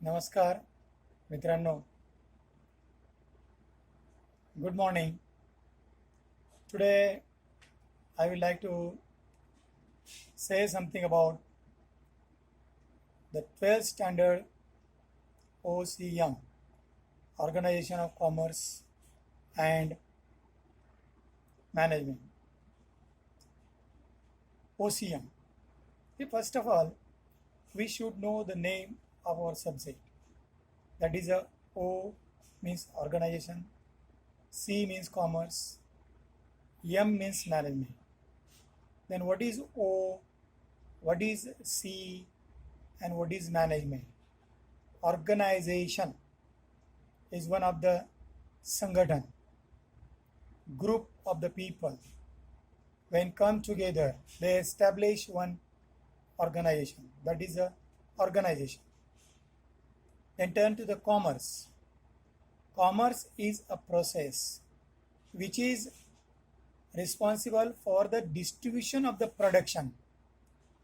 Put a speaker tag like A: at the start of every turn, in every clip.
A: नमस्कार मित्रांनो, good morning. Today I would like to say something about the 12th standard OCM, Organization of Commerce and Management. OCM. First of all, we should know the name of our subject. That is a O means organization, C means commerce, M means management. Then what is O, what is C, and what is management? Organization is one of the Sangathan, group of the people. When come together, they establish one organization. That is a organization. Then turn to the commerce. Commerce is a process which is responsible for the distribution of the production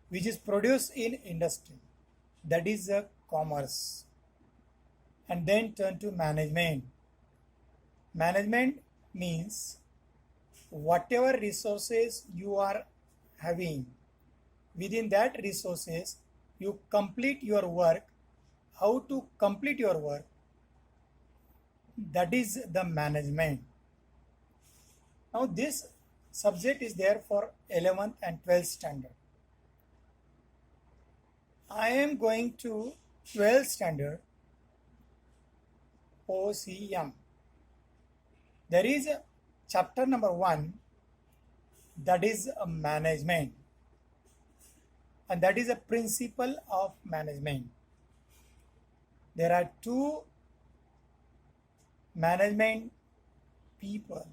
A: which is produced in industry. That is a commerce. And then turn to management. Management means whatever resources you are having, within that resources you complete your work. How to complete your work, that is the management. Now this subject is there for 11th and 12th standard. I am going to 12th standard OCM. There is a chapter number 1, that is a management, and that is a principle of management. There are two management people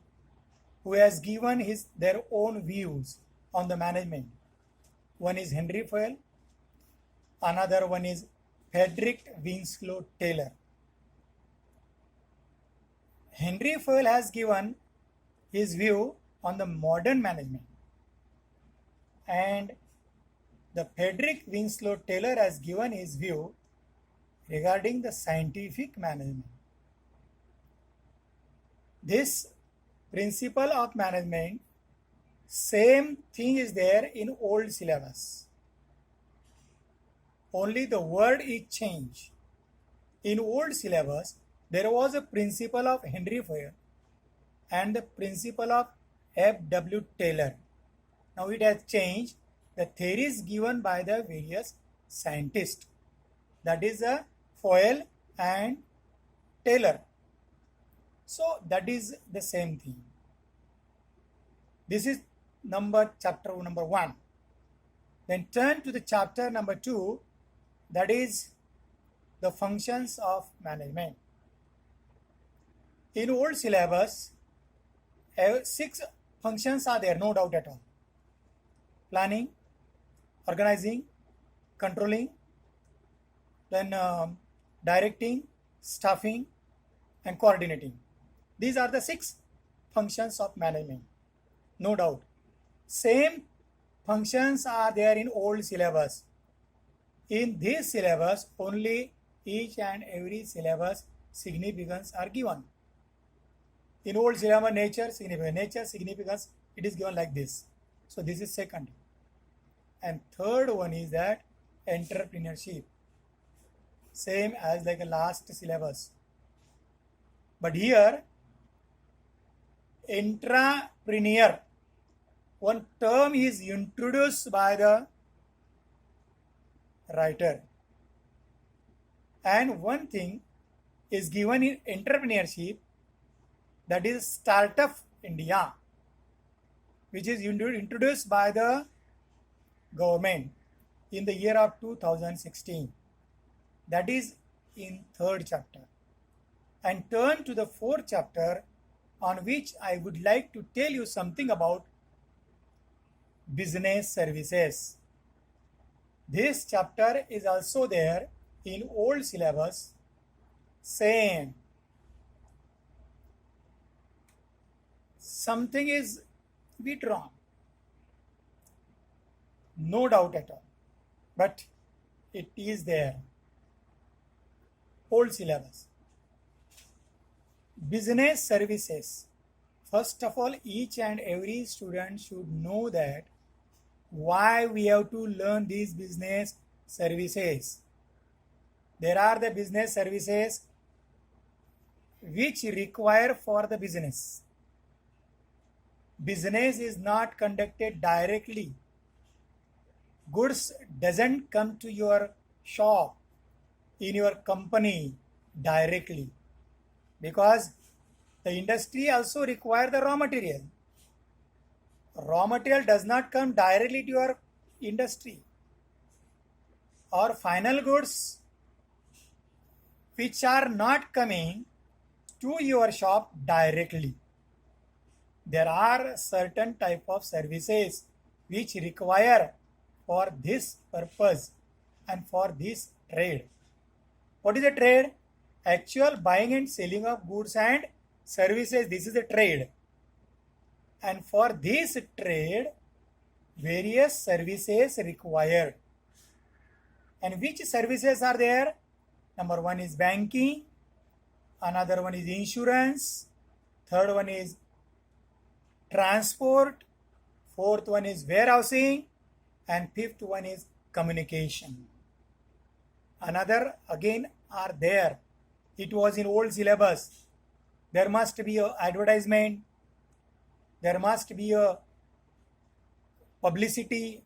A: who has given their own views on the management. One is Henry Fayol, another one is Frederick Winslow Taylor. Henry Fayol has given his view on the modern management, and the Frederick Winslow Taylor has given his view regarding the scientific management. This principle of management, same thing is there in old syllabus. Only the word is changed. In old syllabus, there was a principle of Henry Fayol and the principle of F.W. Taylor. Now it has changed. The theories given by the various scientists. That is a Fayol and Taylor. So that is the same thing. This is chapter number 1. Then turn to the chapter number 2, that is the functions of management. In old syllabus, 6 functions are there, no doubt at all. Planning, organizing, controlling, then directing, staffing, and coordinating. These are the 6 functions of management, no doubt. Same functions are there in old syllabus. In this syllabus, only each and every syllabus significance are given. In old syllabus, nature, significance, it is given like this. So this is second. And third one is that entrepreneurship. Same as like a last syllabus. But here, entrepreneur, one term is introduced by the writer. And one thing is given in entrepreneurship, that is Startup India, which is introduced by the government in the year of 2016. That is in 3rd chapter. And turn to the 4th chapter, on which I would like to tell you something about business services. This chapter is also there in old syllabus. Same. Something is bit wrong. No doubt at all. But it is there. old syllabus. Business services. First of all, each and every student should know that why we have to learn these business services. There are the business services which require for the business. Business is not conducted directly. Goods doesn't come to your shop in your company directly, because the industry also require the raw material. Raw material does not come directly to your industry, or final goods which are not coming to your shop directly. There are certain type of services which require for this purpose and for this trade. What is a trade? Actual buying and selling of goods and services. This is a trade. And for this trade, various services required. And which services are there? Number one is banking, another one is insurance, third one is transport, fourth one is warehousing, and fifth one is communication. Another again are there. It was in old syllabus. There must be a advertisement, there must be a publicity.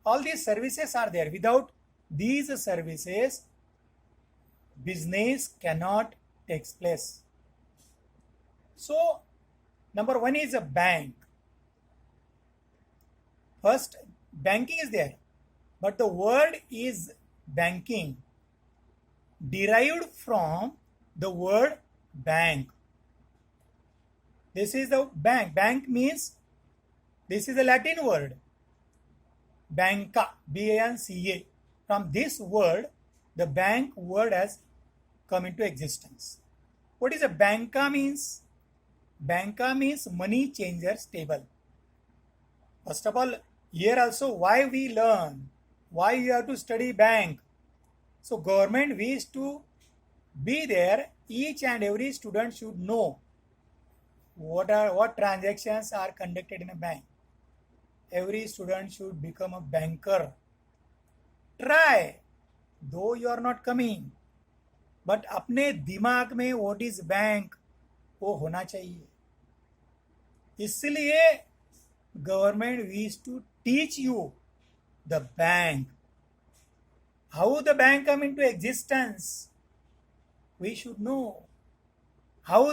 A: All these services are there. Without these services, business cannot take place. So, number one is a bank. First, banking is there, but the word is banking, derived from the word bank. This is the bank. Bank means, this is a Latin word, banca, B-A-N-C-A. From this word, the bank word has come into existence. What is a banca means? Banca means money changers table. First of all, here also why we learn, why you have to study bank. So government wishes to be there. Each and every student should know what transactions are conducted in a bank. Every student should become a banker. Try, though you are not coming, but अपने दिमाग में what is bank वो होना चाहिए. इसलिए government wishes to teach you the bank. How the bank come into existence, we should know. How